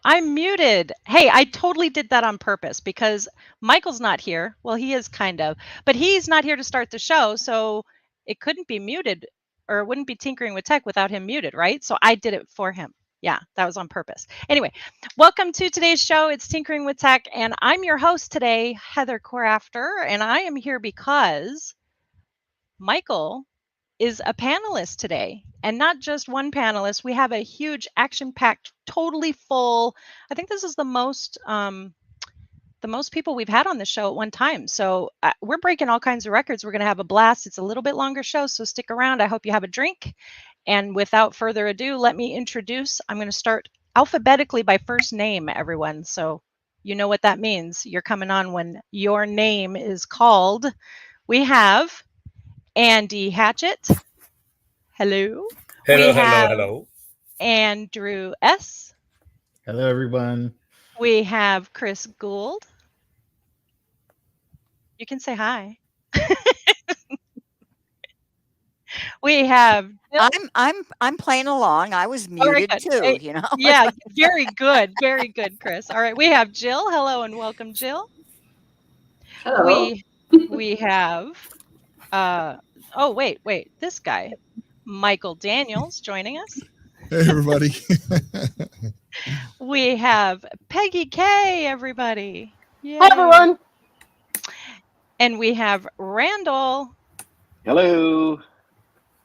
I'm muted. Hey, I totally did that on purpose because Michael's not here. Well, he is kind of, but he's not here to start the show. So it couldn't be muted or it wouldn't be Tinkering with Tech without him muted, right? So I did it for him. Yeah, that was on purpose. Anyway, welcome to today's show. It's Tinkering with Tech, and I'm your host today, Heather Corafter, and I am here because Michael is a panelist today, and not just one panelist. We have a huge action-packed, totally full. I think this is the most people we've had on the show at one time. So we're breaking all kinds of records. We're going to have a blast. It's a little bit longer show, so stick around. I hope you have a drink. And without further ado, let me introduce. I'm going to start alphabetically by first name, everyone. So you know what that means. You're coming on when your name is called. We have Andy Hatchett. Hello. Hello. Andrew S. Hello, everyone. We have Chris Guld. You can say hi. We have Jill. I'm playing along. I was muted too, you know. Yeah, very good, Chris. All right, we have Jill. Hello and welcome, Jill. Hello. We have wait, this guy, Michael Daniels, joining us. Hey, everybody. We have Peggy K, everybody. Yay. Hi, everyone. And we have Randall. Hello.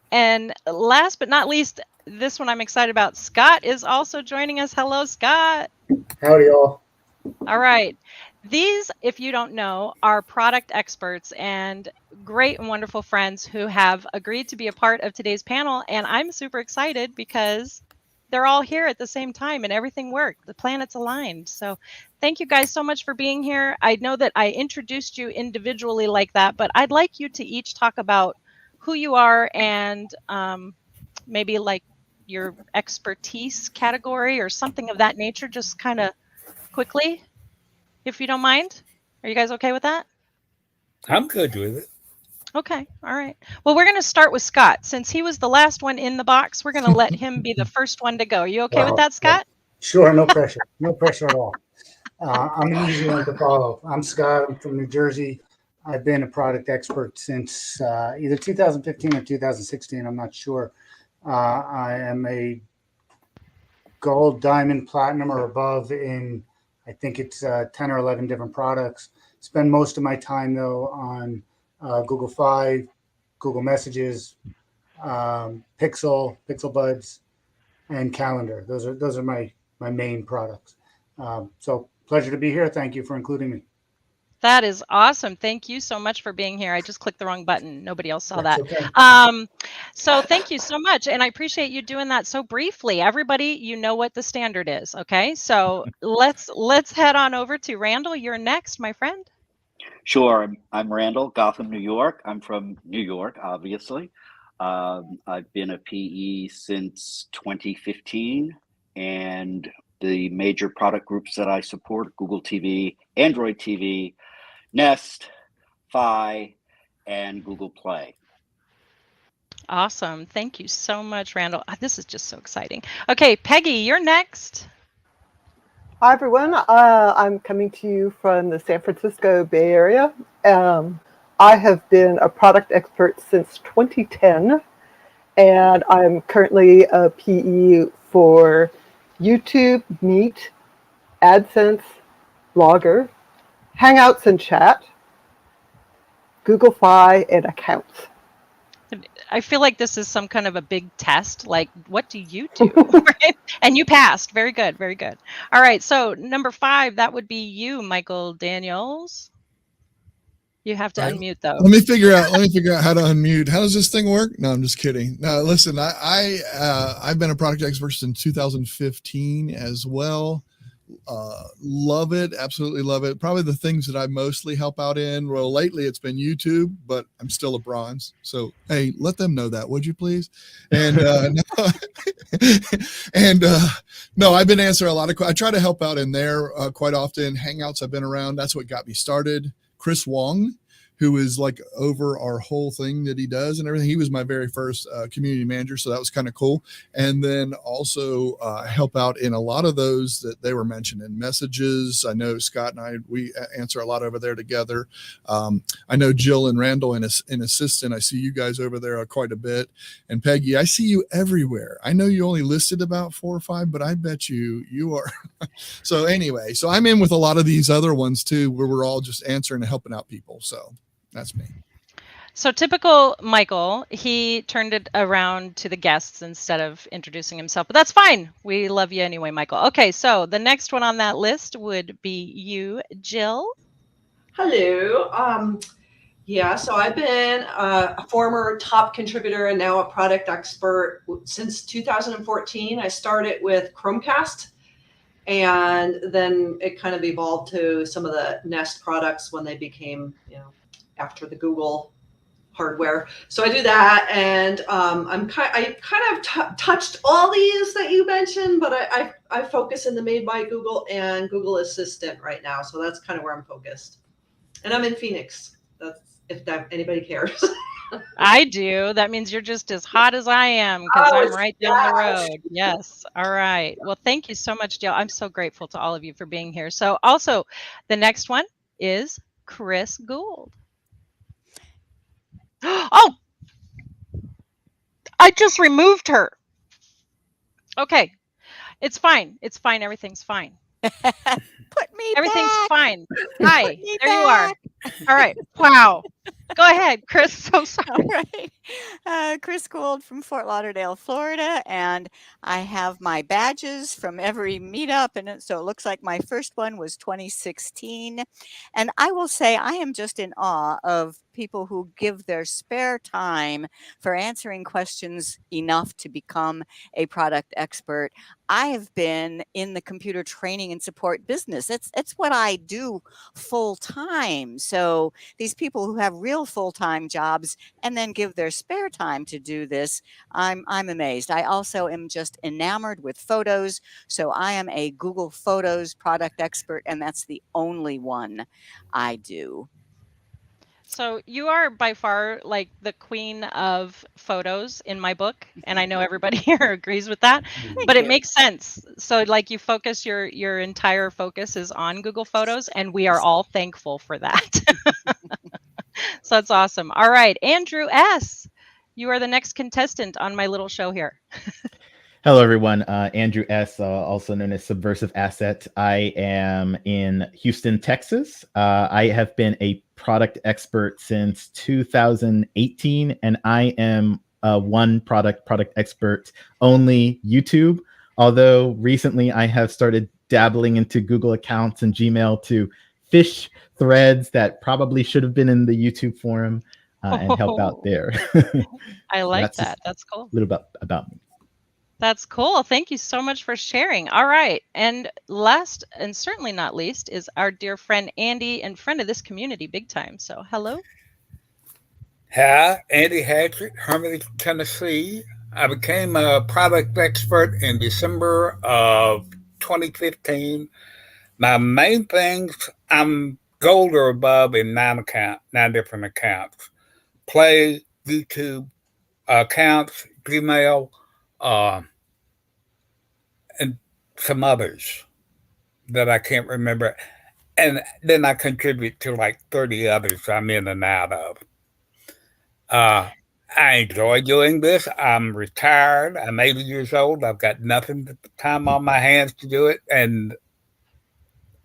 And last but not least, this one I'm excited about. Scott is also joining us. Hello, Scott. Howdy, all. All right. These, if you don't know, are product experts and great and wonderful friends who have agreed to be a part of today's panel. And I'm super excited because they're all here at the same time and everything worked. The planets aligned. So thank you guys so much for being here. I know that I introduced you individually like that, but I'd like you to each talk about who you are and maybe like your expertise category or something of that nature, just kind of quickly, if you don't mind. Are you guys okay with that? I'm good with it. Okay. All right. Well, we're going to start with Scott. Since he was the last one in the box, we're going to let him be the first one to go. Are you okay with that, Scott? Sure, no pressure. No pressure at all. I'm an easy one to follow. I'm Scott. I'm from New Jersey. I've been a product expert since either 2015 or 2016. I'm not sure. I am a gold, diamond, platinum, or above in, I think it's 10 or 11 different products. Spend most of my time, though, on Google Fi, Google Messages, Pixel Buds, and Calendar. Those are my main products. So pleasure to be here. Thank you for including me. That is awesome. Thank you so much for being here. I just clicked the wrong button. Nobody else saw that. Okay. So thank you so much. And I appreciate you doing that so briefly. Everybody, you know what the standard is. Okay. So let's head on over to Randall. You're next, my friend. Sure. I'm Randall, Gotham, New York. I'm from New York, obviously. I've been a PE since 2015, and the major product groups that I support: Google TV, Android TV, Nest, Fi, and Google Play. Awesome. Thank you so much, Randall. This is just so exciting. Okay, Peggy, you're next. Hi, everyone. I'm coming to you from the San Francisco Bay Area. I have been a product expert since 2010, and I'm currently a PE for YouTube, Meet, AdSense, Blogger, Hangouts and Chat, Google Fi, and Accounts. I feel like this is some kind of a big test. Like, what do you do? Right? And you passed. Very good. Very good. All right. So number 5, that would be you, Michael Daniels. You have to unmute though. Let me figure out how to unmute. How does this thing work? No, I'm just kidding. No, listen, I've been a product expert since 2015 as well. Love it. Absolutely love it. Probably the things that I mostly help out in. Well, lately it's been YouTube, but I'm still a bronze. So, hey, let them know that, would you please? And, no, I've been answering a lot of, I try to help out in there quite often. Hangouts I've been around. That's what got me started. Chris Wong who is like over our whole thing that he does and everything. He was my very first community manager, so that was kind of cool. And then also help out in a lot of those that they were mentioning. Messages, I know Scott and I, we answer a lot over there together. I know Jill and Randall in assistant. I see you guys over there quite a bit. And Peggy, I see you everywhere. I know you only listed about 4 or 5, but I bet you are. So anyway, so I'm in with a lot of these other ones too, where we're all just answering and helping out people. So that's me. So typical Michael, he turned it around to the guests instead of introducing himself, but that's fine. We love you anyway, Michael. Okay, so the next one on that list would be you, Jill. Hello. Yeah, so I've been a former top contributor and now a product expert since 2014. I started with Chromecast, and then it kind of evolved to some of the Nest products when they became, after the Google hardware. So I do that, and I kind of touched all these that you mentioned, but I focus in the Made by Google and Google Assistant right now. So that's kind of where I'm focused, and I'm in Phoenix. That's if anybody cares. I do. That means you're just as hot as I am because I'm right down the road. Yes. All right. Well, thank you so much, Jill. I'm so grateful to all of you for being here. So also the next one is Chris Guld. Oh, I just removed her. Okay. It's fine. It's fine. Everything's fine. Everything's fine. Hi, there you are. All right. Wow. Go ahead, Chris. So sorry. All right. Chris Guld from Fort Lauderdale, Florida. And I have my badges from every meetup. And so it looks like my first one was 2016. And I will say I am just in awe of people who give their spare time for answering questions enough to become a product expert. I have been in the computer training and support business. It's what I do full time. So these people who have real full-time jobs and then give their spare time to do this, I'm amazed. I also am just enamored with photos. So I am a Google Photos product expert, and that's the only one I do. So you are by far like the queen of photos in my book, and I know everybody here agrees with that, but it makes sense. So like you focus your entire focus is on Google Photos, and we are all thankful for that. So that's awesome. All right, Andrew S., you are the next contestant on my little show here. Hello, everyone. Andrew S., also known as Subversive Asset. I am in Houston, Texas. I have been a product expert since 2018, and I am one product expert only YouTube. Although recently I have started dabbling into Google accounts and Gmail to fish threads that probably should have been in the YouTube forum and help out there. I like that. That's cool. A little bit about me. That's cool. Thank you so much for sharing. All right. And last and certainly not least is our dear friend Andy, and friend of this community big time. So hello. Hi, Andy Hatchett, Hermitage, Tennessee. I became a product expert in December of 2015. My main things, I'm gold or above in 9 different accounts. Play, YouTube, accounts, Gmail, and some others that I can't remember. And then I contribute to like 30 others I'm in and out of. I enjoy doing this. I'm retired. I'm 80 years old. I've got nothing but time on my hands to do it. And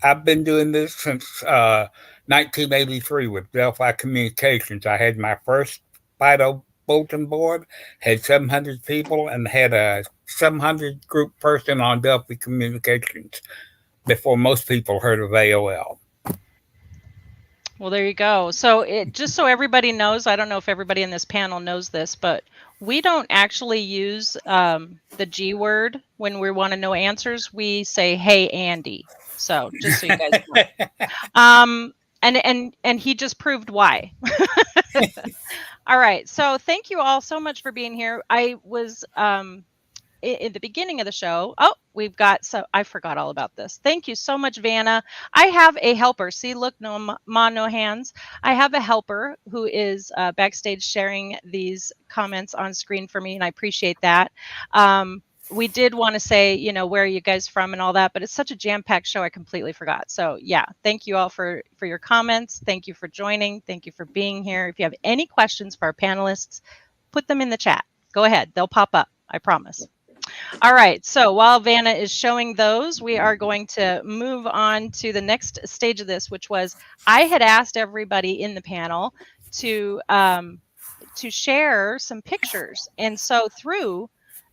I've been doing this since 1983 with Delphi Communications. I had my first FIDO bulletin board, had 700 people, and had a 700 group person on Delphi Communications before most people heard of AOL. Well, there you go. So just so everybody knows, I don't know if everybody in this panel knows this, but we don't actually use the G word when we want to know answers. We say, "Hey, Andy." So just so you guys know. And he just proved why. All right. So thank you all so much for being here. I was in the beginning of the show, oh, we've got, so I forgot all about this. Thank you so much, Vanna. I have a helper. See, look, no hands. I have a helper who is backstage sharing these comments on screen for me, and I appreciate that. We did want to say, you know, where are you guys from and all that, but it's such a jam-packed show, I completely forgot. So yeah, thank you all for your comments. Thank you for joining. Thank you for being here. If you have any questions for our panelists, put them in the chat. Go ahead. They'll pop up, I promise. All right. So while Vanna is showing those, we are going to move on to the next stage of this, which was I had asked everybody in the panel to share some pictures. And so through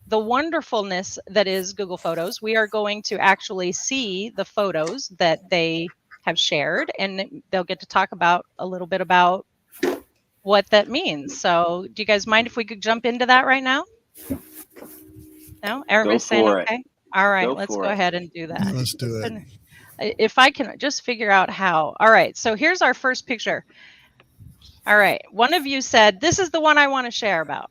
the wonderfulness that is Google Photos, we are going to actually see the photos that they have shared, and they'll get to talk about a little bit about what that means. So do you guys mind if we could jump into that right now? No? Everybody's saying okay? All right, let's go ahead and do that. Let's do it. If I can just figure out how. All right, so here's our first picture. All right, one of you said, this is the one I want to share about.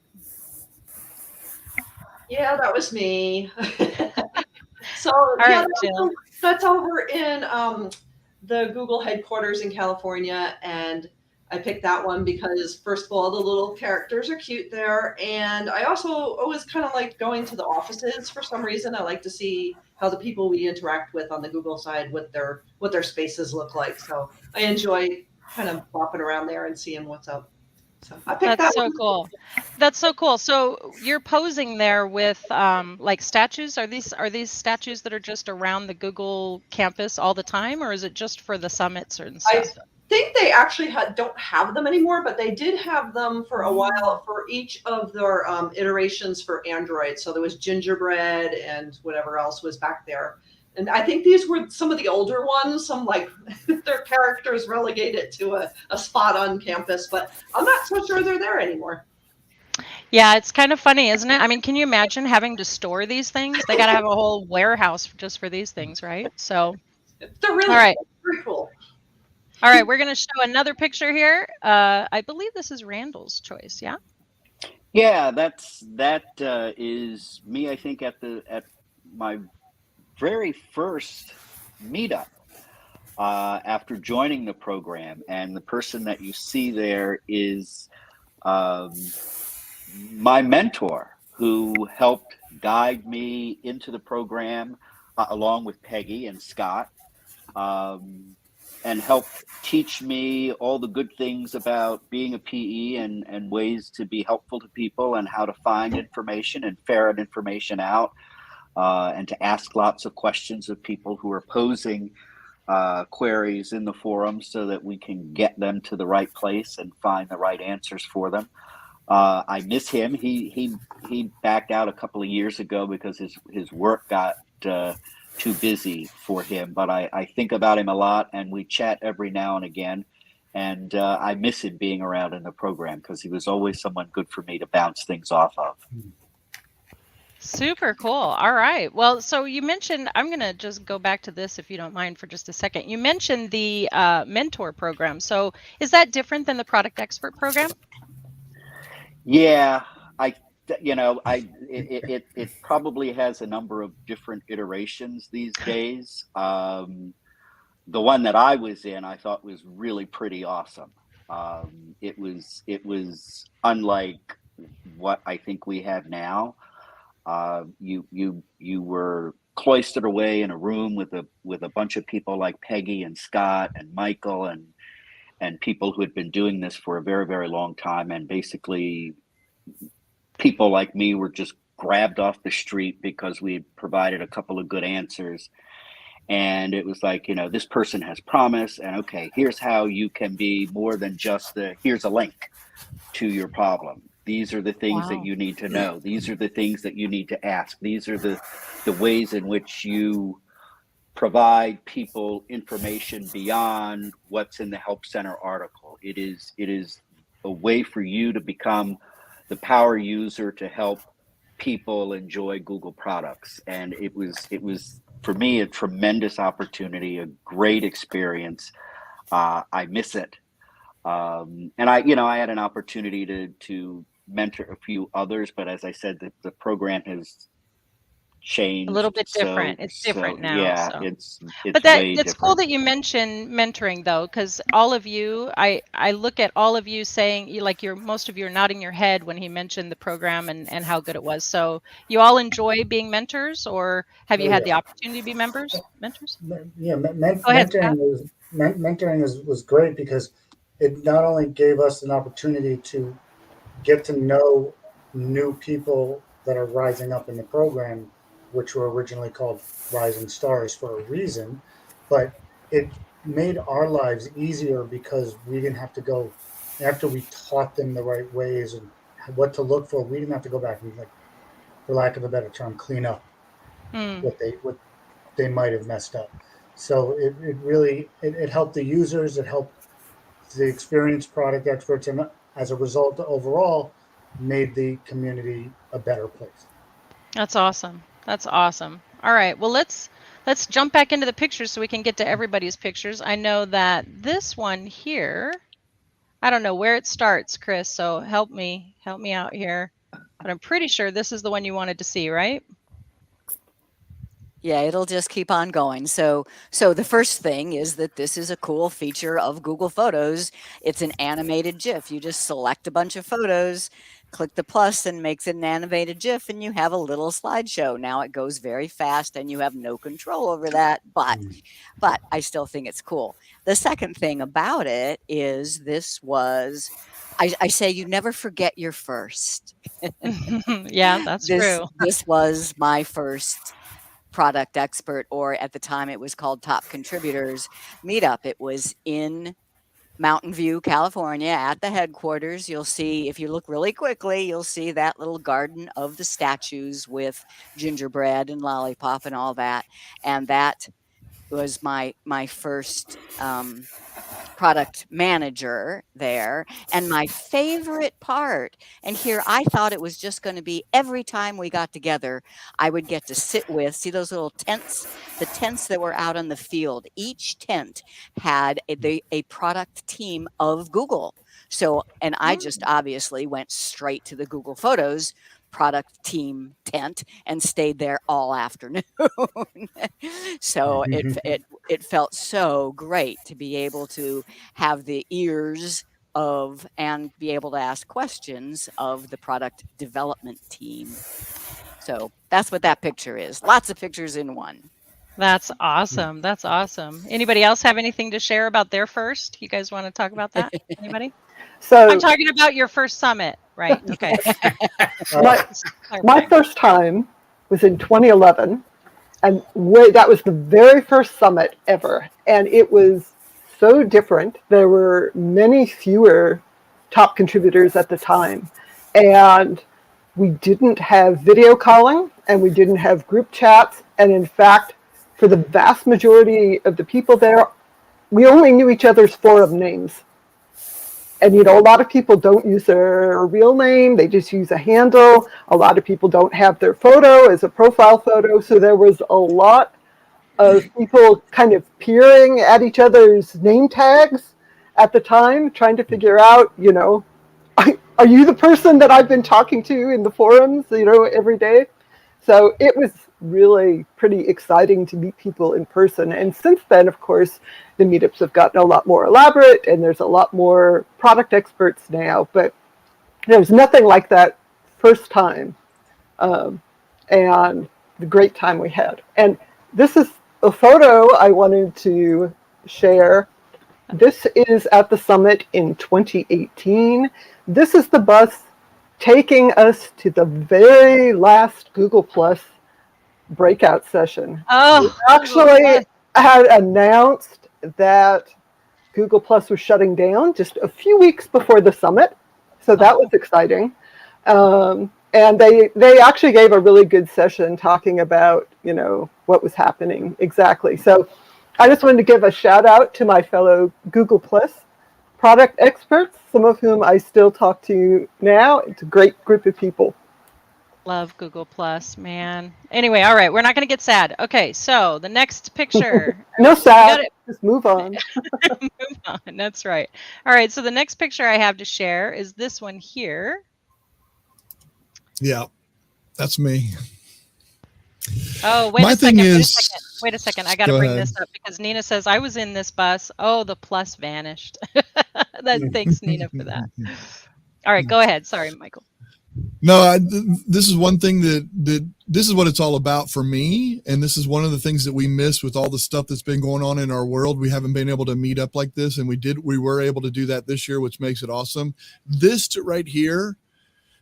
Yeah, that was me. So right, that's over in the Google headquarters in California, and I picked that one because, first of all, the little characters are cute there, and I also always kind of like going to the offices for some reason. I like to see how the people we interact with on the Google side, what their spaces look like. So I enjoy kind of bopping around there and seeing what's up. So I picked That's that so one. cool. That's so cool. So you're posing there with like statues. Are these statues that are just around the Google campus all the time, or is it just for the summits and stuff? I think they actually don't have them anymore, but they did have them for a while for each of their iterations for Android. So there was Gingerbread and whatever else was back there. And I think these were some of the older ones, some like their characters relegated to a spot on campus, but I'm not so sure they're there anymore. Yeah, it's kind of funny, isn't it? I mean, can you imagine having to store these things? They got to have a whole warehouse just for these things, right? So they're really all right. very cool. All right, we're going to show another picture here. I believe this is Randall's choice. Yeah. Yeah, that is me. I think at my very first meetup after joining the program, and the person that you see there is my mentor who helped guide me into the program along with Peggy and Scott. And helped teach me all the good things about being a PE and ways to be helpful to people and how to find information and ferret information out and to ask lots of questions of people who are posing queries in the forum so that we can get them to the right place and find the right answers for them. I miss him. He backed out a couple of years ago because his work got too busy for him, but I think about him a lot, and we chat every now and again, and I miss him being around in the program because he was always someone good for me to bounce things off of. Super cool. All right. Well, so you mentioned, I'm going to just go back to this if you don't mind for just a second. You mentioned the mentor program. So is that different than the product expert program? Yeah, it probably has a number of different iterations these days. The one that I was in, I thought was really pretty awesome. It was unlike what I think we have now. You were cloistered away in a room with a bunch of people like Peggy and Scott and Michael and people who had been doing this for a very, very long time, and basically people like me were just grabbed off the street because we had provided a couple of good answers. And it was like, this person has promise, and okay, here's how you can be more than just here's a link to your problem. These are the things that you need to know. These are the things that you need to ask. These are the ways in which you provide people information beyond what's in the Help Center article. It is a way for you to become the power user to help people enjoy Google products. And it was for me a tremendous opportunity, a great experience. I miss it. And I had an opportunity to mentor a few others, but as I said, the program has changed. A little bit different. It's different now. Yeah, So. it's But way it's cool different. that you mentioned mentoring though, because all of you, I look at all of you saying like most of you are nodding your head when he mentioned the program and how good it was. So you all enjoy being mentors, or have you Oh had yeah. the opportunity to be mentors? Yeah, Go ahead, Scott. mentoring was great because it not only gave us an opportunity to get to know new people that are rising up in the program, which were originally called Rising Stars for a reason, but it made our lives easier because we didn't have to go after we taught them the right ways and what to look for. We didn't have to go back and, like, for lack of a better term, clean up Hmm. what they might have messed up. So it really it helped the users, it helped the experienced product experts, and as a result, overall, made the community a better place. That's awesome. That's awesome. All right. Well, let's jump back into the pictures so we can get to everybody's pictures. I know that this one here, I don't know where it starts, Chris. So help me out here. But I'm pretty sure this is the one you wanted to see, right? Yeah, it'll just keep on going. So the first thing is that this is a cool feature of Google Photos. It's an animated GIF. You just select a bunch of photos, click the plus, and makes it an animated GIF, and you have a little slideshow. Now it goes very fast, and you have no control over that, but I still think it's cool. The second thing about it is this was, I say you never forget your first. Yeah, that's true. This was my first product expert, or at the time it was called Top Contributors meetup. It was in Mountain View, California, at the headquarters. You'll see, if you look really quickly, you'll see that little garden of the statues with gingerbread and lollipop and all that. And that was my first product manager there. And my favorite part, and here I thought it was just going to be every time we got together, I would get to sit with, see those little tents, the tents that were out on the field. Each tent had a product team of Google. So, and I just obviously went straight to the Google Photos product team tent and stayed there all afternoon. So it felt so great to be able to have the ears of and be able to ask questions of the product development team. So that's what that picture is. Lots of pictures in one. That's awesome. That's awesome. Anybody else have anything to share about their first? You guys want to talk about that? Anybody? So I'm talking about your first summit, right? Okay. my first time was in 2011, and that was the very first summit ever, and it was so different. There were many fewer top contributors at the time, and we didn't have video calling, and we didn't have group chats, and in fact, for the vast majority of the people there, we only knew each other's forum names. And, you know, a lot of people don't use their real name. They just use a handle. A lot of people don't have their photo as a profile photo. So there was a lot of people kind of peering at each other's name tags at the time, trying to figure out, you know, are you the person that I've been talking to in the forums, you know, every day? So it was really pretty exciting to meet people in person. And since then, of course, the meetups have gotten a lot more elaborate, and there's a lot more product experts now. But there's nothing like that first time, and the great time we had. And this is a photo I wanted to share. This is at the summit in 2018. This is the bus taking us to the very last Google Plus breakout session. Oh, We actually had announced that Google Plus was shutting down just a few weeks before the summit, so that was exciting. And they actually gave a really good session talking about, you know, what was happening exactly. So I just wanted to give a shout out to my fellow Google Plus product experts, some of whom I still talk to now. It's a great group of people. Love Google Plus, man. Anyway, all right, we're not going to get sad. Okay, so the next picture. No sad. Just move on. Move on. That's right. All right, so the next picture I have to share is this one here. Yeah, that's me. Oh, wait My a thing second. is, Wait a second. I got to go bring ahead. this up because Nina says I was in this bus. Oh, the plus vanished. Thanks, Nina, for that. All right, go ahead. Sorry, Michael. No, this is one thing that this is what it's all about for me, and this is one of the things that we miss with all the stuff that's been going on in our world. We haven't been able to meet up like this, and we were able to do that this year, which makes it awesome. This right here,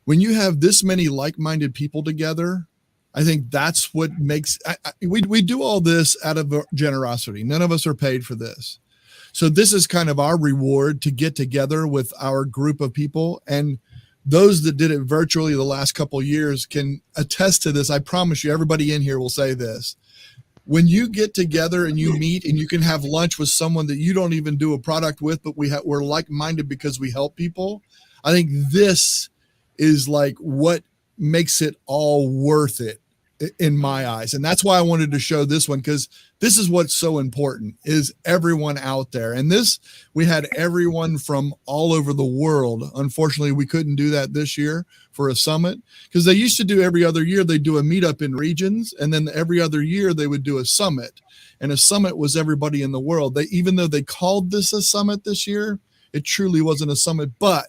when you have this many like-minded people together, I think that's what makes we do all this out of generosity. None of us are paid for this. So this is kind of our reward to get together with our group of people, and those that did it virtually the last couple of years can attest to this. I promise you, everybody in here will say this. When you get together and you meet and you can have lunch with someone that you don't even do a product with, but we're like-minded because we help people. I think this is like what makes it all worth it in my eyes. And that's why I wanted to show this one, because this is what's so important, is everyone out there. And this, we had everyone from all over the world. Unfortunately, we couldn't do that this year for a summit, because they used to do every other year. They do a meetup in regions, and then every other year they would do a summit. And a summit was everybody in the world. Even though they called this a summit this year, it truly wasn't a summit, but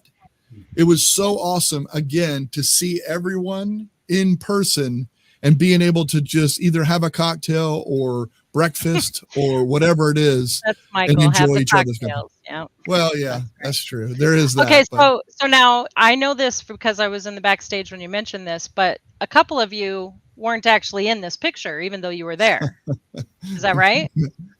it was so awesome, again, to see everyone in person and being able to just either have a cocktail or breakfast or whatever it is. That's Michael. And enjoy Have the each other's cocktails. Yeah. Well, yeah, that's true. There is that. Okay, but so now I know this because I was in the backstage when you mentioned this, but a couple of you weren't actually in this picture, even though you were there. Is that right?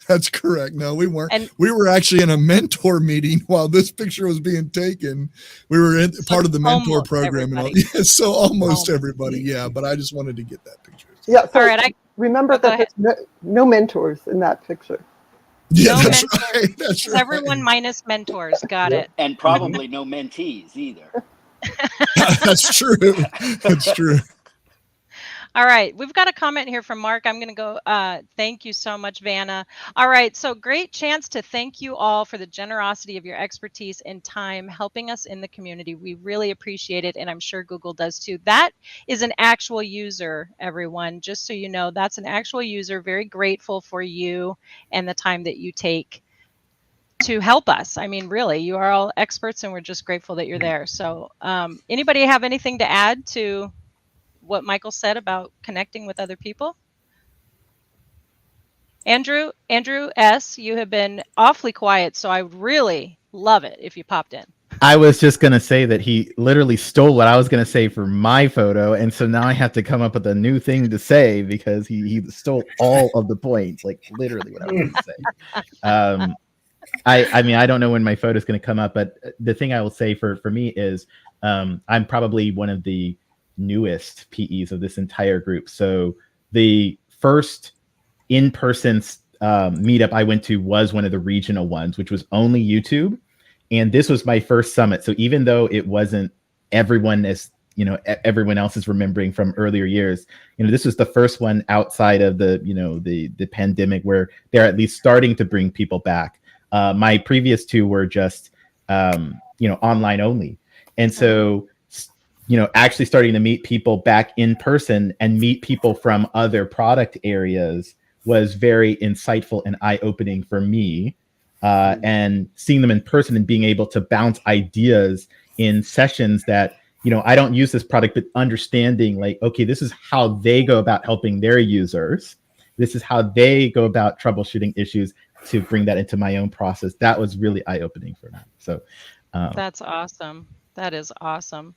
that's correct. No, we weren't. And We were actually in a mentor meeting while this picture was being taken. We were in part of the mentor almost program. And all, everybody. yeah, so almost Almost. everybody. Yeah, but I just wanted to get that picture. Yeah. So All right, remember go that there's no mentors in that picture. Yeah, No that's mentors. right. That's It's right. everyone minus mentors. Got it. And probably no mentees either. That's true. That's true. All right, we've got a comment here from Mark. I'm going to go, thank you so much, Vanna. All right, so great chance to thank you all for the generosity of your expertise and time helping us in the community. We really appreciate it, and I'm sure Google does too. That is an actual user, everyone, just so you know. That's an actual user, very grateful for you and the time that you take to help us. I mean, really, you are all experts, and we're just grateful that you're there. So anybody have anything to add to what Michael said about connecting with other people? Andrew S., you have been awfully quiet, so I would really love it if you popped in. I was just going to say that he literally stole what I was going to say for my photo. And so now I have to come up with a new thing to say because he stole all of the points, like literally what I was going to say. I mean, I don't know when my photo is going to come up, but the thing I will say for me is I'm probably one of the newest PEs of this entire group. So the first in-person meetup I went to was one of the regional ones, which was only YouTube. And this was my first summit. So even though it wasn't everyone as, you know, everyone else is remembering from earlier years, you know, this was the first one outside of the, you know, the pandemic where they're at least starting to bring people back. My previous two were just, you know, online only. And so, you know, actually starting to meet people back in person and meet people from other product areas was very insightful and eye-opening for me. And seeing them in person and being able to bounce ideas in sessions that, you know, I don't use this product, but understanding like, okay, this is how they go about helping their users. This is how they go about troubleshooting issues to bring that into my own process. That was really eye-opening for me. So that's awesome. That is awesome.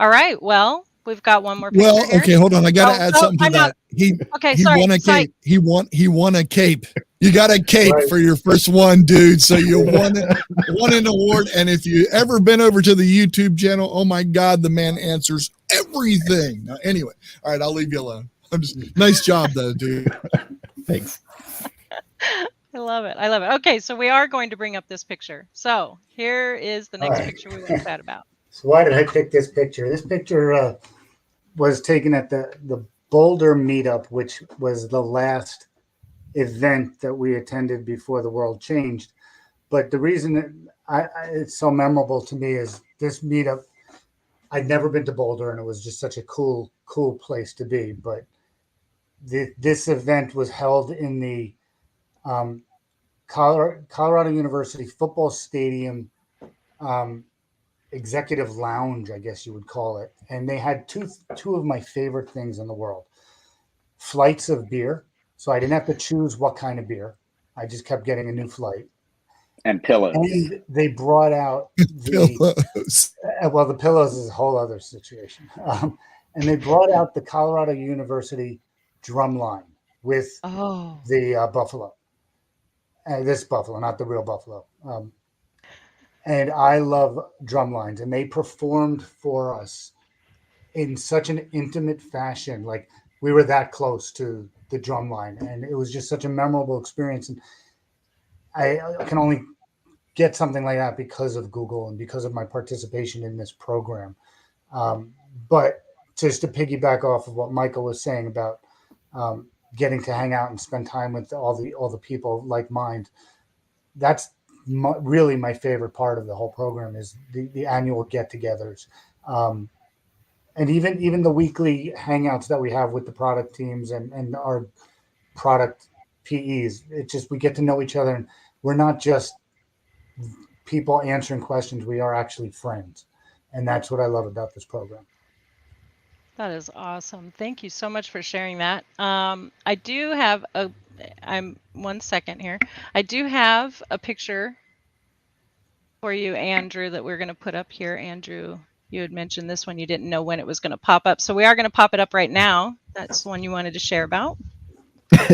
All right. Well, we've got one more picture Well, here. okay, hold on. I got to add something to that. He won a cape. He won a cape. You got a cape for your first one, dude. So you won an award. And if you ever been over to the YouTube channel, oh my God, the man answers everything. Now, anyway, all right, I'll leave you alone. Nice job though, dude. Thanks. I love it. I love it. Okay, so we are going to bring up this picture. So here is the next picture we want to chat about. So why did I pick this picture? This picture was taken at the Boulder meetup, which was the last event that we attended before the world changed. But the reason that it's so memorable to me is this meetup. I'd never been to Boulder, and it was just such a cool place to be. But this event was held in the Colorado University football stadium executive lounge, I guess you would call it. And they had two of my favorite things in the world: flights of beer. So I didn't have to choose what kind of beer. I just kept getting a new flight. And pillows. And they brought out Pillows. Well, the pillows is a whole other situation. And they brought out the Colorado University drum line with the buffalo. This buffalo, not the real buffalo. And I love drum lines, and they performed for us in such an intimate fashion. Like, we were that close to the drum line, and it was just such a memorable experience. And I can only get something like that because of Google and because of my participation in this program. But just to piggyback off of what Michael was saying about getting to hang out and spend time with all the people like mind, that's really my favorite part of the whole program, is the annual get-togethers. And even the weekly hangouts that we have with the product teams and our product PEs. It just, we get to know each other, and we're not just people answering questions. We are actually friends. And that's what I love about this program. That is awesome. Thank you so much for sharing that. I do have one second here. I do have a picture for you, Andrew, that we're going to put up here. Andrew, you had mentioned this one. You didn't know when it was going to pop up. So we are going to pop it up right now. That's the one you wanted to share about.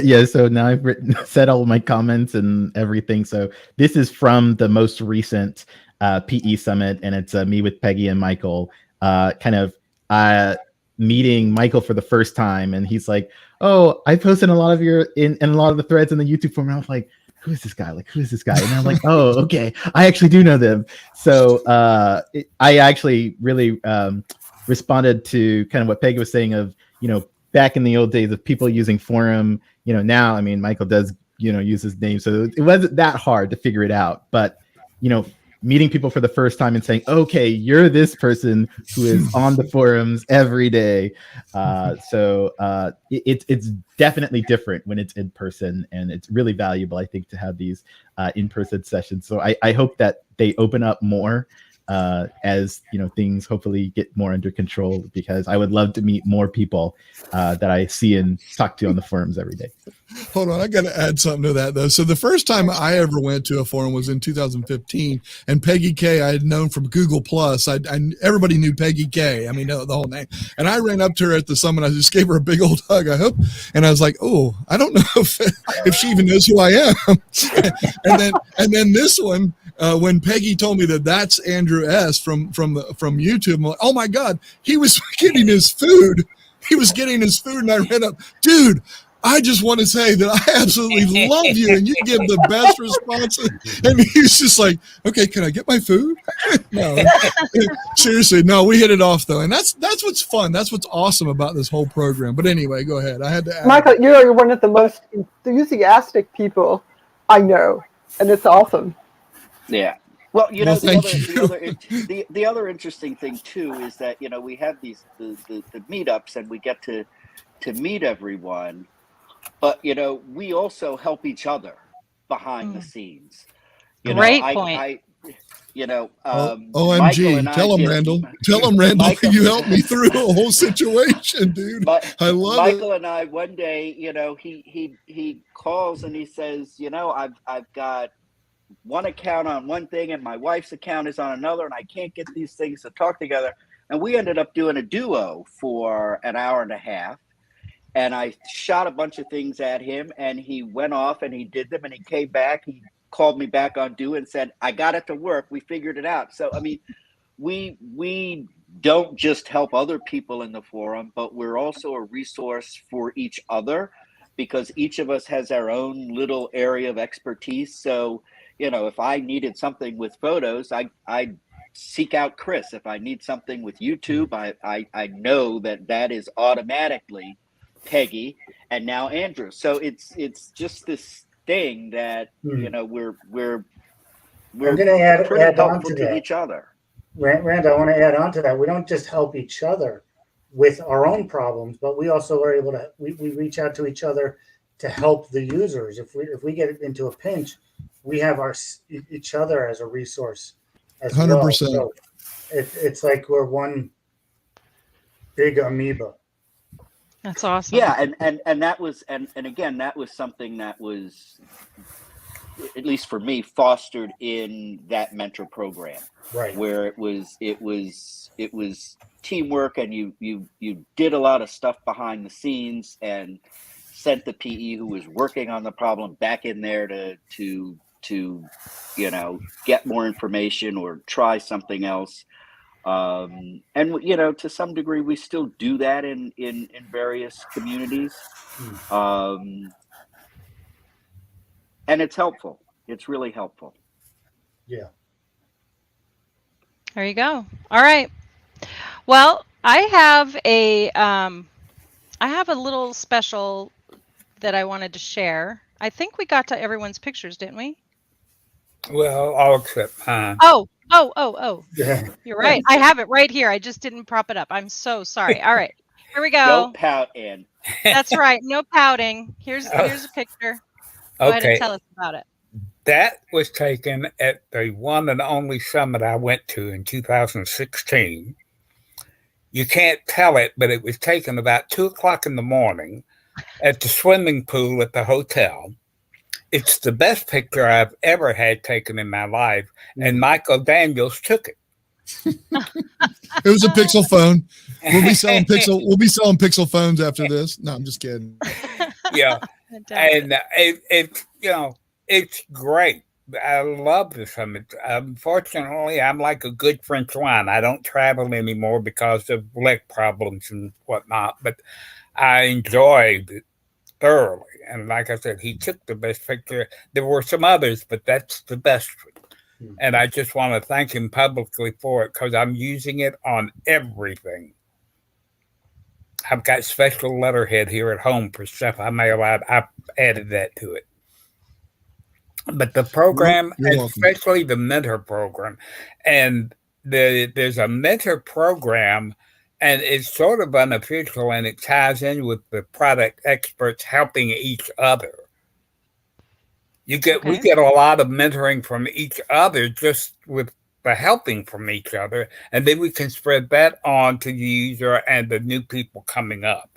Yeah, so now I've said all my comments and everything. So this is from the most recent PE Summit, and it's me with Peggy and Michael meeting Michael for the first time. And he's like, oh, I posted a lot of in a lot of the threads in the YouTube forum. And I was like, who is this guy? Who is this guy? And I'm like, oh, okay. I actually do know them. So I actually really responded to kind of what Peggy was saying of, back in the old days of people using forum, now, I mean, Michael does, use his name. So it wasn't that hard to figure it out. But, meeting people for the first time and saying, okay, you're this person who is on the forums every day. It's definitely different when it's in person, and it's really valuable, I think, to have these in-person sessions. So I hope that they open up more as things hopefully get more under control, because I would love to meet more people that I see and talk to on the forums every day. Hold on, I got to add something to that though. So the first time I ever went to a forum was in 2015, and Peggy K I had known from Google Plus. Everybody knew Peggy K. I mean, the whole name. And I ran up to her at the summit. I just gave her a big old hug. I hope, and I was like, oh, I don't know if she even knows who I am. and then this one. When Peggy told me that that's Andrew S. from YouTube, I'm like, oh my God, he was getting his food. He was getting his food, and I ran up, dude, I just want to say that I absolutely love you, and you give the best responses. And he was just like, okay, can I get my food? No, seriously, no, we hit it off though, and that's what's fun. That's what's awesome about this whole program. But anyway, go ahead. I had to add. Michael, you're one of the most enthusiastic people I know, and it's awesome. Yeah. Well, the other interesting thing too is that we have these the meetups, and we get to meet everyone, but we also help each other behind the scenes. Great point. OMG, tell him, Randall. Tell him, Randall, you helped me through a whole situation, dude. I love Michael and I, one day, he calls and he says, I've got one account on one thing and my wife's account is on another, and I can't get these things to talk together. And we ended up doing a duo for an hour and a half, and I shot a bunch of things at him, and he went off and he did them, and he came back, he called me back on duo and said, I got it to work, we figured it out. So I mean, we don't just help other people in the forum, but we're also a resource for each other, because each of us has our own little area of expertise. So if I needed something with photos, I seek out Chris. If I need something with YouTube, I know that is automatically Peggy and now Andrew. So it's just this thing that we're going to add on to that. Each other. Rand, I want to add on to that. We don't just help each other. with our own problems, but we also are able to we reach out to each other to help the users. If we get into a pinch, we have each other as a resource as well. 100%. So it's like we're one big amoeba. That's awesome. Yeah, and that was and again, that was something that was, at least for me, fostered in that mentor program, Right. where it was teamwork, and you did a lot of stuff behind the scenes and sent the PE who was working on the problem back in there to get more information or try something else. And to some degree we still do that in various communities. And it's helpful. It's really helpful. Yeah. There you go. All right. Well, I have a little special that I wanted to share. I think we got to everyone's pictures, didn't we? Well, all except mine. Oh. Yeah. You're right. I have it right here. I just didn't prop it up. I'm so sorry. All right. Here we go. Don't pout, Ann. That's right. No pouting. Here's a picture. Go ahead and tell us about it. That was taken at the one and only summit I went to in 2016. You can't tell it, but it was taken about 2:00 in the morning at the swimming pool at the hotel. It's the best picture I've ever had taken in my life, and Michael Daniels took it. It was a Pixel phone. We'll be selling Pixel phones after this. No, I'm just kidding. Yeah, and it's great. I love the summit. Unfortunately, I'm like a good French wine. I don't travel anymore because of leg problems and whatnot, but I enjoyed it thoroughly. And like I said, he took the best picture. There were some others, but that's the best one. And I just want to thank him publicly for it, because I'm using it on everything. I've got special letterhead here at home for stuff I mail out. I've added that to it. But the program, especially the mentor program, and there's a mentor program, and it's sort of unofficial, and it ties in with the product experts helping each other. We get a lot of mentoring from each other just with the helping from each other, and then we can spread that on to the user and the new people coming up.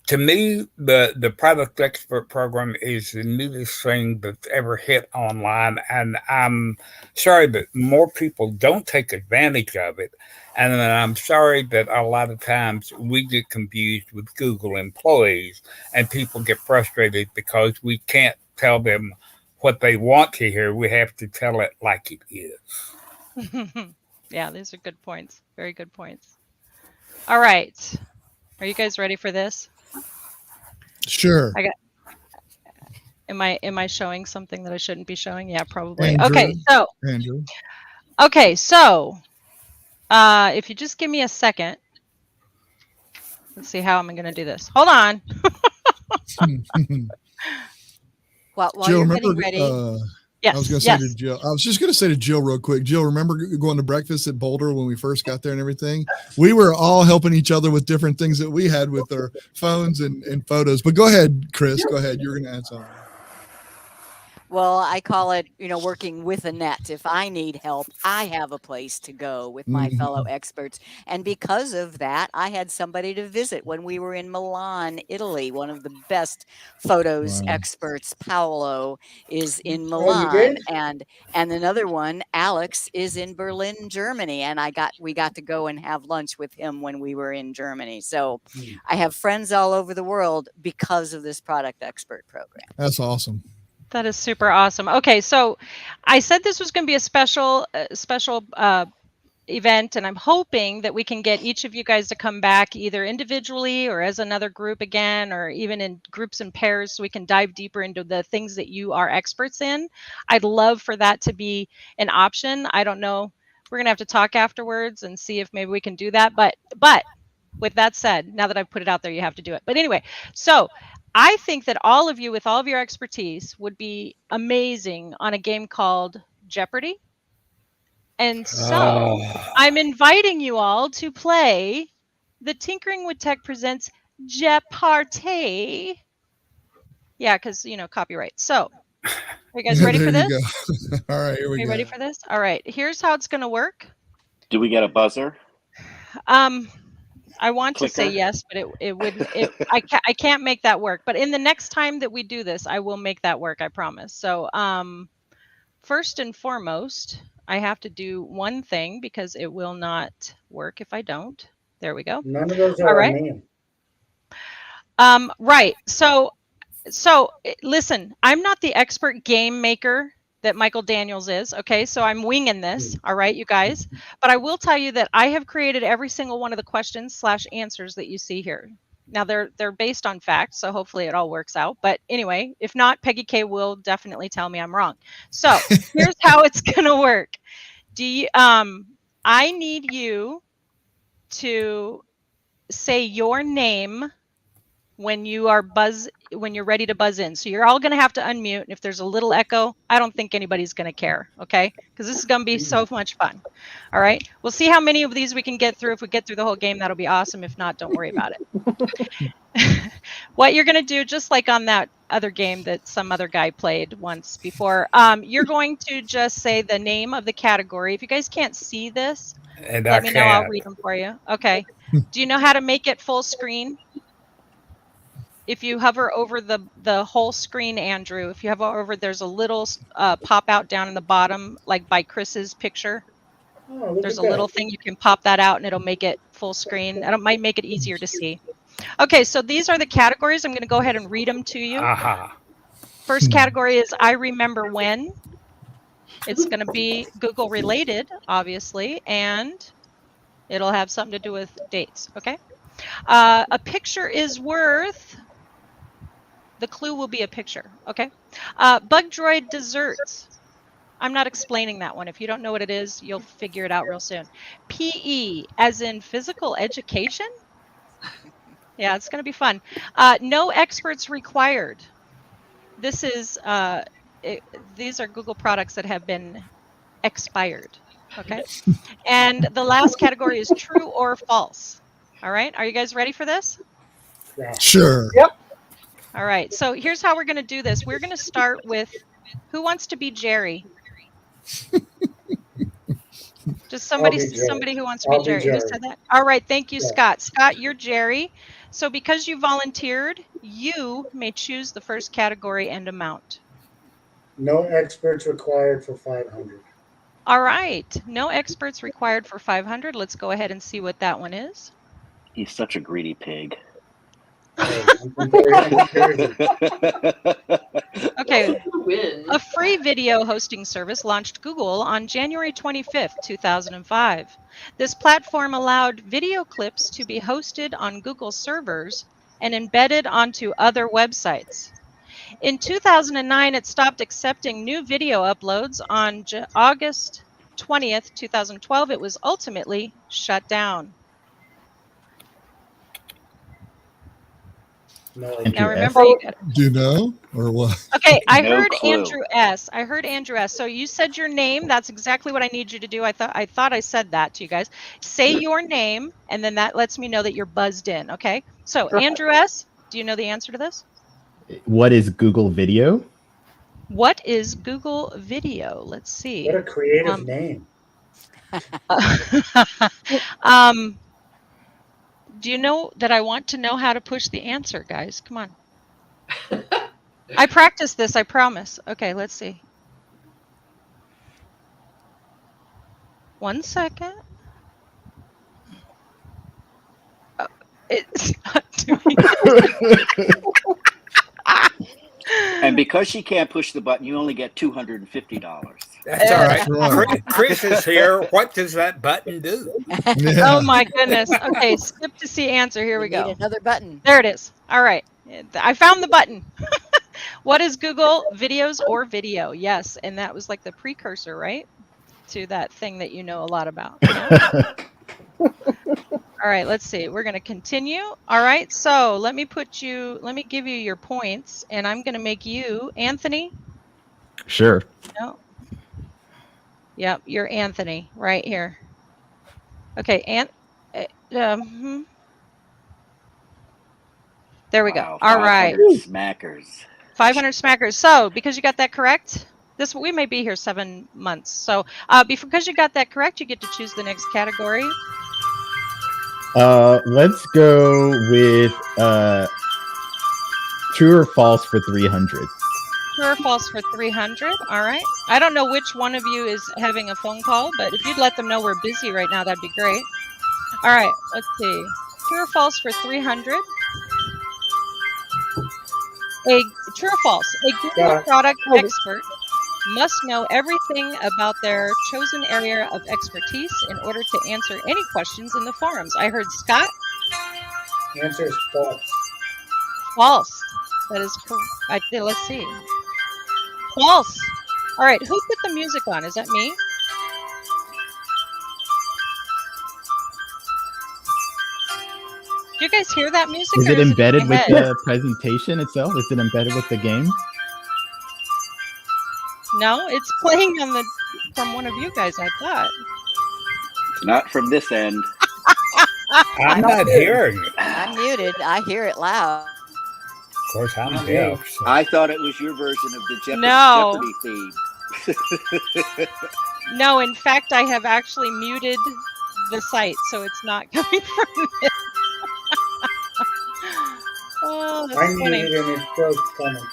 To me, the product expert program is the newest thing that's ever hit online, and I'm sorry that more people don't take advantage of it. And I'm sorry that a lot of times we get confused with Google employees, and people get frustrated because we can't tell them what they want to hear. We have to tell it like it is. Yeah, these are good points. Very good points. All right. Are you guys ready for this? Sure. Am I showing something that I shouldn't be showing? Yeah, probably. Andrew, Okay, so if you just give me a second, let's see how I'm going to do this. Hold on. While Jill, you're getting ready. Yes. I was going to say to Jill. I was just going to say to Jill real quick. Jill, remember going to breakfast at Boulder when we first got there and everything? We were all helping each other with different things that we had with our phones and photos. But go ahead, Chris. Go ahead. You're going to add something. Well, I call it, working with a net. If I need help, I have a place to go with my fellow experts. And because of that, I had somebody to visit when we were in Milan, Italy. One of the best photos experts, Paolo, is in Milan. And another one, Alex, is in Berlin, Germany. And we got to go and have lunch with him when we were in Germany. So I have friends all over the world because of this product expert program. That's awesome. That is super awesome. Okay, so I said this was going to be a special event, and I'm hoping that we can get each of you guys to come back either individually or as another group again, or even in groups and pairs, so we can dive deeper into the things that you are experts in. I'd love for that to be an option. I don't know. We're going to have to talk afterwards and see if maybe we can do that. But with that said, now that I've put it out there, you have to do it. But anyway, so I think that all of you, with all of your expertise, would be amazing on a game called Jeopardy. And so I'm inviting you all to play the Tinkering with Tech presents Jeopardy. Yeah, because, copyright. So, are you guys ready there for you this? go. All right, here we Are you go. ready for this? All right, here's how it's going to work. Do we get a buzzer? I want to say Clicker? yes, but it wouldn't. I can't make that work. But in the next time that we do this, I will make that work. I promise. So, first and foremost, I have to do one thing because it will not work if I don't. There we go. None of those All are right. me. Right. So listen, I'm not the expert game maker that Michael Daniels is. Okay. So I'm winging this. All right, you guys. But I will tell you that I have created every single one of the questions / answers that you see here. Now they're based on facts, so hopefully it all works out. But anyway, if not, Peggy K will definitely tell me I'm wrong. So here's how it's gonna work. I need you to say your name when you're ready to buzz in. So you're all going to have to unmute. And if there's a little echo, I don't think anybody's going to care. Okay. Because this is going to be so much fun. All right. We'll see how many of these we can get through. If we get through the whole game, that'll be awesome. If not, don't worry about it. What you're going to do, just like on that other game that some other guy played once before, you're going to just say the name of the category. If you guys can't see this, And let me know. I'll read them for you. Okay. Do you know how to make it full screen? If you hover over the whole screen, Andrew, if you hover over, there's a little pop out down in the bottom, like by Chris's picture. Oh, look There's at a little that. thing you can pop that out and it'll make it full screen. And it might make it easier to see. Okay, so these are the categories. I'm going to go ahead and read them to you. Aha. First category is I remember when. It's going to be Google related, obviously, and it'll have something to do with dates. Okay. A picture is worth. The clue will be a picture. Okay. Bug Droid desserts. I'm not explaining that one. If you don't know what it is, you'll figure it out real soon. PE, as in physical education. Yeah, it's going to be fun. No experts required. This is these are Google products that have been expired. Okay. And the last category is true or false. All right. Are you guys ready for this? Yeah. Sure. Yep. All right. So here's how we're going to do this. We're going to start with who wants to be Jerry? Just somebody who wants to be Jerry. Who said that? All right. Thank you, Yeah. Scott. Scott, you're Jerry. So because you volunteered, you may choose the first category and amount. No experts required for 500. All right. No experts required for 500. Let's go ahead and see what that one is. He's such a greedy pig. Hey, I'm from Jersey. Okay. Win. A free video hosting service launched Google on January 25th, 2005. This platform allowed video clips to be hosted on Google servers and embedded onto other websites. In 2009, it stopped accepting new video uploads. On August 20th, 2012, it was ultimately shut down. No, Now remember, you got Do you know or what? Okay, I No heard clue. Andrew S. I heard Andrew S. So you said your name. That's exactly what I need you to do. I thought I said that to you guys. Say your name, and then that lets me know that you're buzzed in. Okay. So Andrew S. Do you know the answer to this? What is Google Video? What is Google Video? Let's see. what a creative name. Do you know that I want to know how to push the answer, guys? Come on. I practiced this, I promise. Okay, let's see. 1 second. Oh, it's not doing it. And because she can't push the button, you only get $250. That's all right. That's right. Chris is here. What does that button do? Yeah. Oh my goodness. Okay, skip to see answer. Here we need go. another button. There it is. All right. I found the button. What is Google Videos or Video? Yes, and that was like the precursor, right? To that thing that you know a lot about. Yeah? All right, let's see. We're going to continue. All right, so let me give you your points, and I'm going to make you Anthony. Sure. No. Yep, you're Anthony right here. Okay, There we Wow, go. All right. 500 smackers. 500 smackers. So because you got that correct, we may be here 7 months. So because you got that correct, you get to choose the next category. Let's go with true or false for 300. True or false for 300. All right. I don't know which one of you is having a phone call, but if you'd let them know we're busy right now, that'd be great. All right. Let's see. True or false for 300. True or false? A Google product expert must know everything about their chosen area of expertise in order to answer any questions in the forums. I heard Scott. The answer is false. False. That is correct. Let's see. False. All right. Who put the music on? Is that me? Do you guys hear that music? Is it embedded with the the presentation itself? Is it embedded with the game? No, it's playing from one of you guys, I thought. It's not from this end. I'm not hearing it. I'm muted. I hear it loud. Of course, I'm deaf. So. I thought it was your version of the No. Jeopardy theme. No, in fact, I have actually muted the site, so it's not coming from this. Oh, that's I funny. muted and it's still coming.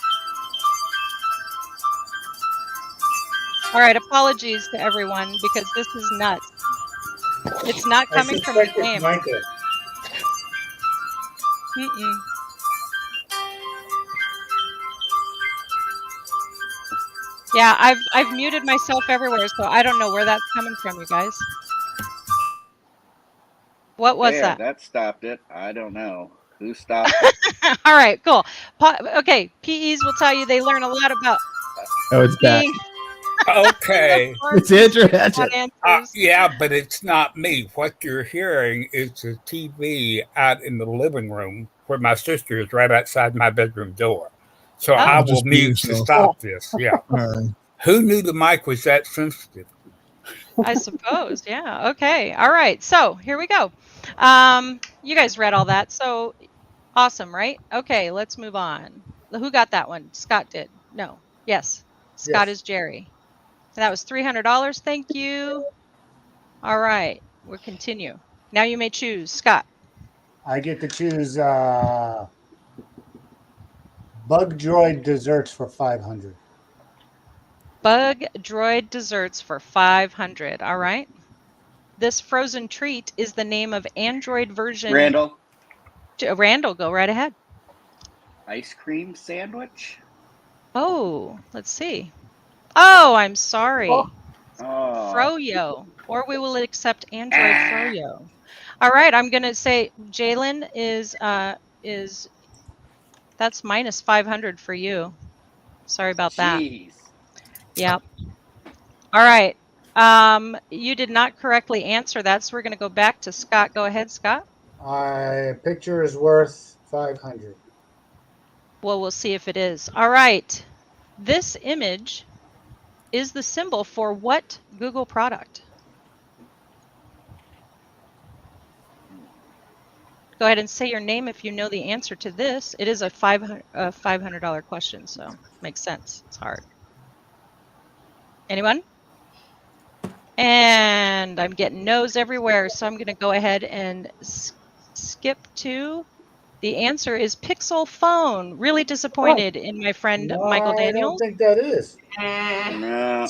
All right, apologies to everyone because this is nuts. It's not coming from the game. Michael. Mm-mm. Yeah, I've muted myself everywhere, so I don't know where that's coming from, you guys. What was Yeah, that? that stopped it. I don't know. Who stopped it? All right, cool. Okay, PEs will tell you they learn a lot about Oh, it's back. being Okay. It's Andrew Hatchett. Yeah, but it's not me. What you're hearing is the TV out in the living room where my sister is right outside my bedroom door. So I will Just be mute to yourself. stop this. Yeah. All right. Who knew the mic was that sensitive? I suppose, yeah. Okay, all right. So here we go. You guys read all that, so awesome, right? Okay, let's move on. Who got that one? Scott did. No. Yes. Scott Yes. is Jerry. That was $300. Thank you. All right, we'll continue. Now you may choose. Scott. I get to choose Bug Droid desserts for 500. Bug Droid desserts for 500. All right. This frozen treat is the name of Android version. Randall, Randall, go right ahead. ice cream sandwich? Oh, let's see. Oh, I'm sorry. Oh. Froyo, or we will accept Android Froyo. All right, I'm gonna say Jalen is that's minus 500 for you. Sorry about that. Jeez. Yep. All right. You did not correctly answer that, so we're gonna go back to Scott. Go ahead, Scott. A picture is worth 500. Well, we'll see if it is. All right. This image is the symbol for what Google product? Go ahead and say your name if you know the answer to this. It is a $500 question, so makes sense. It's hard. Anyone? And I'm getting no's everywhere, so I'm going to go ahead and skip to the answer is Pixel phone. Really disappointed in my friend Michael Daniels. I don't think that is. No.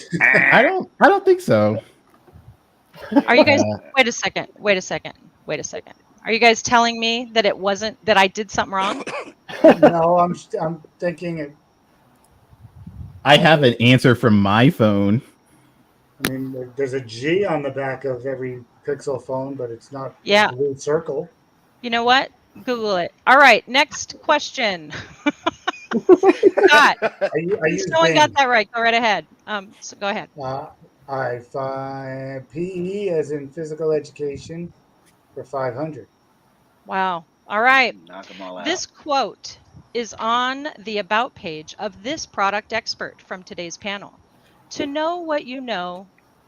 I don't think so. Are you guys? Wait a second. Are you guys telling me that it wasn't that I did something wrong? No, I'm thinking it. I have an answer from my phone. I mean, there's a G on the back of every Pixel phone, but it's not Yeah. a blue circle. You know what? Google it. All right, next question. Scott, if someone got that right, go right ahead. So go ahead. I find PE as in physical education for 500. Wow. All right. Knock them all out. This quote is on the about page of this product expert from today's panel. To know what you know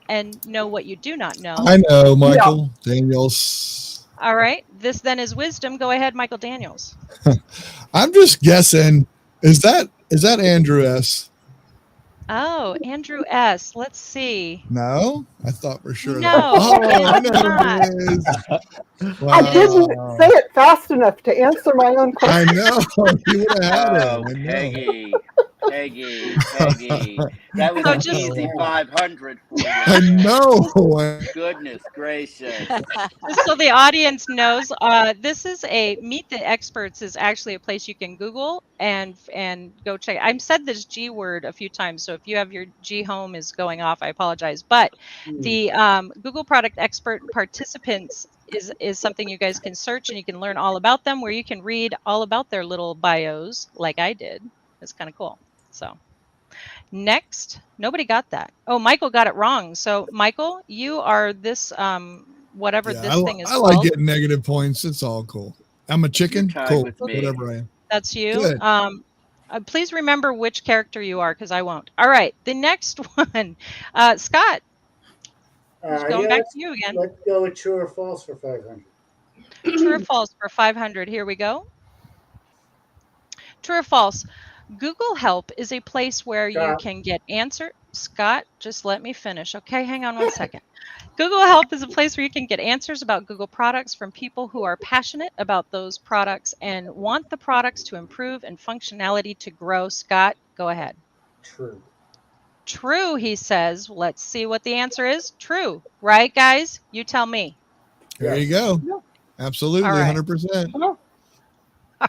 and know what you do not know. I know, Michael Daniels. All right. This then is wisdom. Go ahead, Michael Daniels. I'm just guessing. Is that Andrew S? Oh, Andrew S. Let's see. No, I thought for sure. No, I it's know not. who it is. I didn't Wow. say it fast enough to answer my own I question. know. You would have had it. Oh, I know. Peggy. That was So an just easy 500 for you. I man. know. Goodness gracious. just so the audience knows, this is a Meet the Experts is actually a place you can Google and go check. I've said this G word a few times, so if you have your G home is going off, I apologize. But the Google Product Expert participants is something you guys can search and you can learn all about them, where you can read all about their little bios, like I did. It's kind of cool. So. Next, nobody got that. Oh, Michael got it wrong. So, Michael, you are this whatever Yeah, this thing is I like called. getting negative points. It's all cool. I'm a chicken. You're tied Cool. with me. Whatever I am. That's you. Good. Please remember which character you are, because I won't. All right, the next one, Scott. Going back to you again. Let's go with true or false for 500. True or false for 500. Here we go. True or false? Google Help is a place where you can get answers. Scott, just let me finish. Okay, hang on one second. Google Help is a place where you can get answers about Google products from people who are passionate about those products and want the products to improve and functionality to grow. Scott, go ahead. True. True, he says. Let's see what the answer is. True, right, guys? You tell me. There you go. Absolutely, All right. 100%. All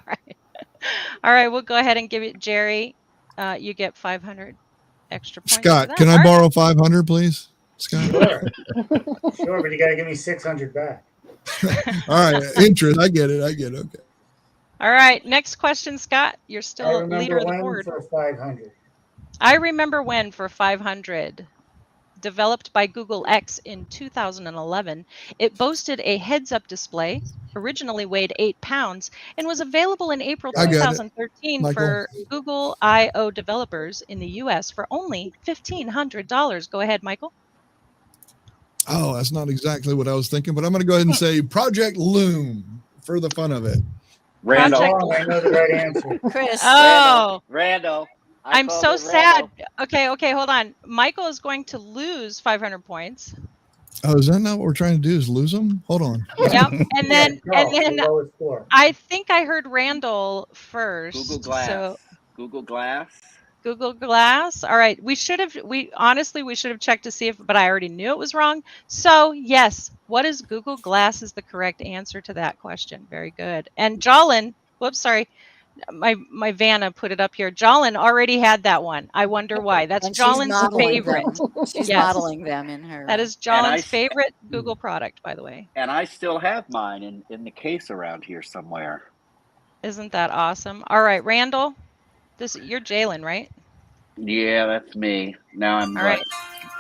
right. All right, we'll go ahead and give it, Jerry. You get 500 extra points. Scott, can I borrow 500, please? Scott. Sure, but you got to give me 600 back. All right, interest. I get it. Okay. All right, next question, Scott. You're I still remember leader of the when board. for 500. I remember when for 500. Developed by Google X in 2011, it boasted a heads-up display, originally weighed 8 pounds, and was available in April I got it, 2013 Michael. for Google I/O developers in the U.S. for only $1,500. Go ahead, Michael. Oh, that's not exactly what I was thinking, but I'm going to go ahead and say Project Loom for the fun of it. Randall. I know the right answer. Chris. Oh, Randall. I'm so sad. Okay, hold on. Michael is going to lose 500 points. Oh, is that not what we're trying to do? Is lose them? Hold on. Yep. And then the I think I heard Randall first. Google Glass. So Google Glass. Google Glass. All right. We should have checked to see if, but I already knew it was wrong. So yes, what is Google Glass is the correct answer to that question. Very good. And Jolin, whoops, sorry. My Vanna put it up here. Jolin already had that one. I wonder why. That's Jolin's favorite. She's modeling them in her. That is Jolin's favorite Google product, by the way. And I still have mine in the case around here somewhere. Isn't that awesome? All right, Randall, you're Jalen, right? Yeah, that's me. Now I'm all right.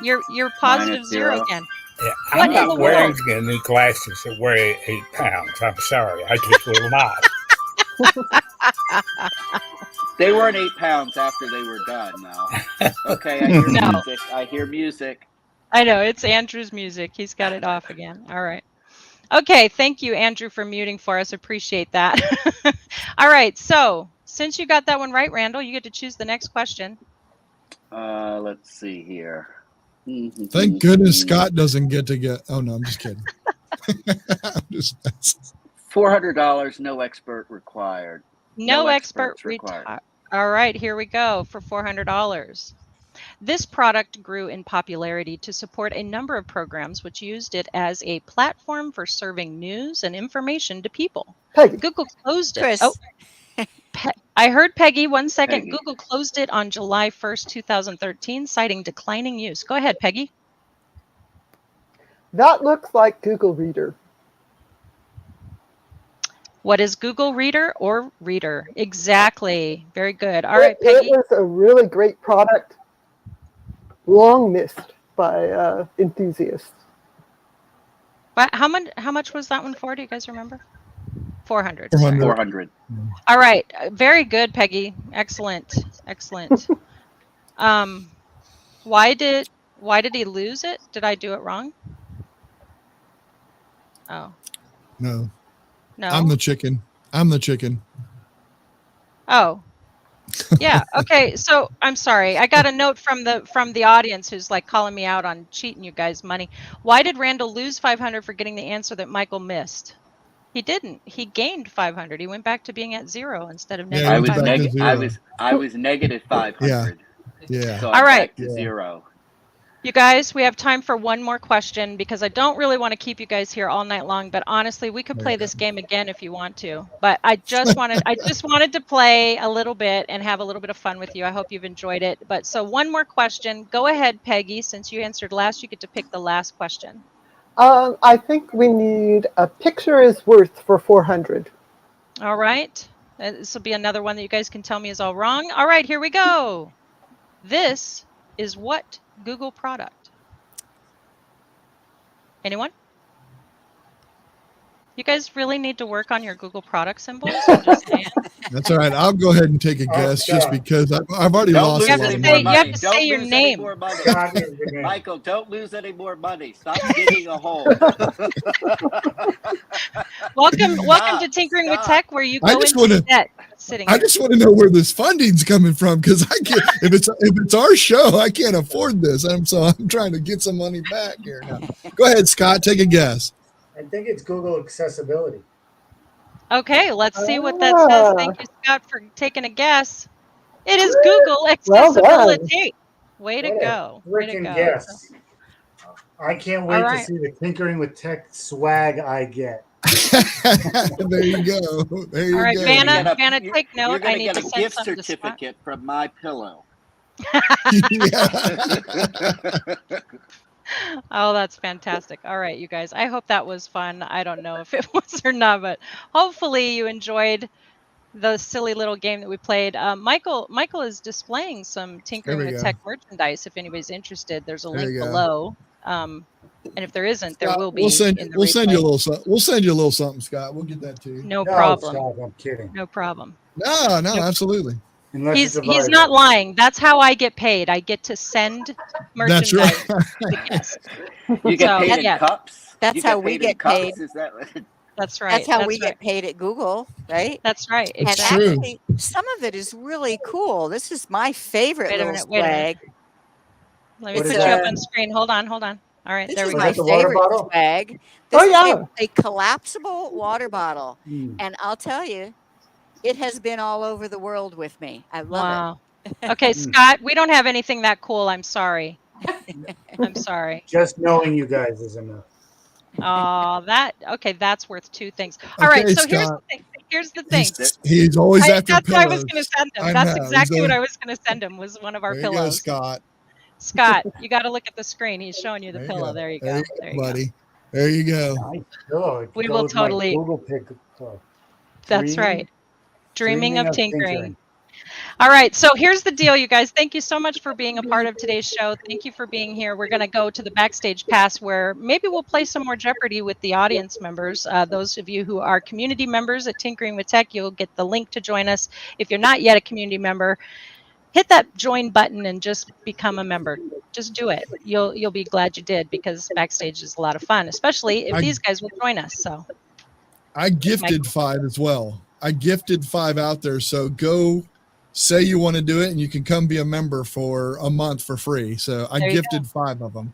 You're positive zero again. Yeah, I'm not wearing any glasses that weigh 8 pounds. I'm sorry. I just will not. They weren't 8 pounds after they were done, though. Okay, I hear music. I know, it's Andrew's music. He's got it off again. All right. Okay, thank you, Andrew, for muting for us. Appreciate that. All right, so since you got that one right, Randall, you get to choose the next question. Let's see here. Thank goodness Scott doesn't get to get. Oh, no, I'm just kidding. $400, no expert required. No expert required. All right, here we go for $400. This product grew in popularity to support a number of programs which used it as a platform for serving news and information to people. Peggy. Google closed it. Chris. Oh, I heard Peggy. 1 second. Peggy. Google closed it on July 1st, 2013, citing declining use. Go ahead, Peggy. That looks like Google Reader. What is Google Reader or Reader? Exactly. Very good. All right, Peggy. It was a really great product, long missed by enthusiasts. But how much was that one for? Do you guys remember? 400. 400. All right. Very good, Peggy. Excellent. Why did he lose it? Did I do it wrong? Oh. No. No. I'm the chicken. Oh. Yeah. Okay. So I'm sorry. I got a note from the audience who's like calling me out on cheating you guys money. Why did Randall lose 500 for getting the answer that Michael missed? He didn't. He gained 500. He went back to being at 0 instead of Yeah, negative I was 500. I was negative 500. Yeah. So All I'm right. back to 0. You guys, we have time for one more question because I don't really want to keep you guys here all night long, but honestly, we could play this game again if you want to. But I just wanted to play a little bit and have a little bit of fun with you. I hope you've enjoyed it. But so one more question. Go ahead, Peggy. Since you answered last, you get to pick the last question. I think we need a picture is worth for 400. All right. This will be another one that you guys can tell me is all wrong. All right, here we go. This is what Google product? Anyone? You guys really need to work on your Google product symbols. I'm just saying. That's all right. I'll go ahead and take a guess just because I've already Don't lost lose a lot any of more money. You have money. to Don't say your lose any name. more money. God is the name. Michael, don't lose any more money. Stop digging a hole. Welcome to Tinkering with Tech, where you go into debt sitting I here. just want to know where this funding's coming from because I can't. If it's our show, I can't afford this. I'm trying to get some money back here now. Go ahead, Scott. Take a guess. I think it's Google accessibility. Okay, let's see what that says. Thank you, Scott, for taking a guess. It is Google Well done. accessibility. Way to What a go. Way to freaking go. guess. I can't wait All to right. see the Tinkering with Tech swag I get. There you go. There you All right, go. Vanna, take You're note. I going to need get to a send gift some to Scott. certificate from My Pillow. Oh, that's fantastic. All right, you guys. I hope that was fun. I don't know if it was or not, but hopefully you enjoyed the silly little game that we played. Michael is displaying some Tinkering There we with go. Tech merchandise. If anybody's interested, there's a There link you go. below. And if there isn't, there Scott, will be. We'll send in the you a replay. little something. We'll send you a little something, Scott. We'll get that to you. No No, problem. stop, I'm kidding. No problem. No, absolutely. Unless He's it's a not volleyball. lying. That's how I get paid. I get to send That's merchandise right. to the guests. You get So, paid in yeah. cups? That's You how we in get cups? paid. Is that That's right. That's how That's we right. get paid at Google, right? That's right. It's And Exactly. true. actually, some of it is really cool. This is my favorite Wait a little minute, wait a minute. swag. Let me What put is you up that? on screen. Hold on. All right, This there is we Was go. my that the water favorite bottle? swag. Oh, This is yeah. a collapsible water bottle. Hmm. And I'll tell you, it has been all over the world with me. I love Wow. Okay, Scott, we don't have anything that cool. I'm sorry. I'm sorry. Just knowing you guys is enough. Oh, that's worth two things. All right, Okay, so here's the Scott. thing. Here's the thing. He's always after That's what I was pillows. going to send him. I That's know. exactly He's what always- I was going to send him was one of our There you go, pillows. Scott. Scott, you got to look at the screen. He's showing you the There pillow. go. There you go. There you There go, you go. buddy. There you go. Nice pillow. It We will goes with my totally- Google pick. That's right. Dreaming of tinkering. All right, so here's the deal, you guys. Thank you so much for being a part of today's show. Thank you for being here. We're going to go to the backstage pass where maybe we'll play some more Jeopardy with the audience members. Those of you who are community members at Tinkering with Tech, you'll get the link to join us. If you're not yet a community member, hit that join button and just become a member. Just do it. You'll be glad you did because backstage is a lot of fun, especially if these guys will join us. So I gifted 5 as well. I gifted 5 out there. So go say you want to do it and you can come be a member for a month for free. So I gifted 5 of them.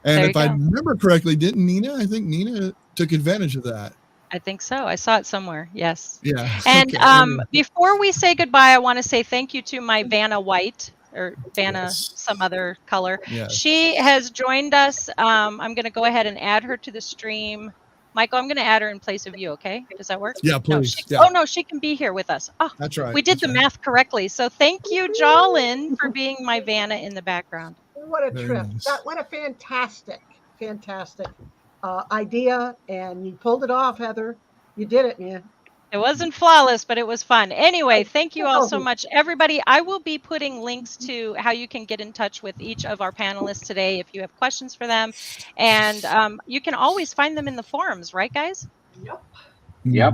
And if I remember correctly, didn't Nina? I think Nina took advantage of that. I think so. I saw it somewhere. Yes. Yeah. And Okay. before we say goodbye, I want to say thank you to my Vanna White or Vanna some other color. Yes. She has joined us. I'm going to go ahead and add her to the stream. Michael, I'm going to add her in place of you. Okay. Does that work? Yeah, please. Oh, no, she can be here with us. Oh, That's right. we did the math correctly. So thank you, Jolyn, for being my Vanna in the background. What a Very trip. nice. What a fantastic idea. And you pulled it off, Heather. You did it, man. It wasn't flawless, but it was fun. Anyway, thank you all so much. Everybody, I will be putting links to how you can get in touch with each of our panelists today if you have questions for them. And you can always find them in the forums, right, guys? Yep.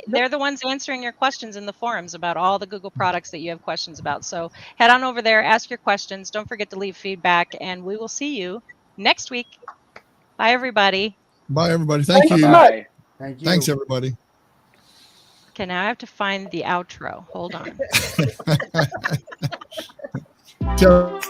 They're the ones answering your questions in the forums about all the Google products that you have questions about. So head on over there, ask your questions. Don't forget to leave feedback, and we will see you next week. Bye, everybody. Bye, everybody. Thank you. Bye. Thank you. Thanks, everybody. Okay, now I have to find the outro. Hold on. Ciao.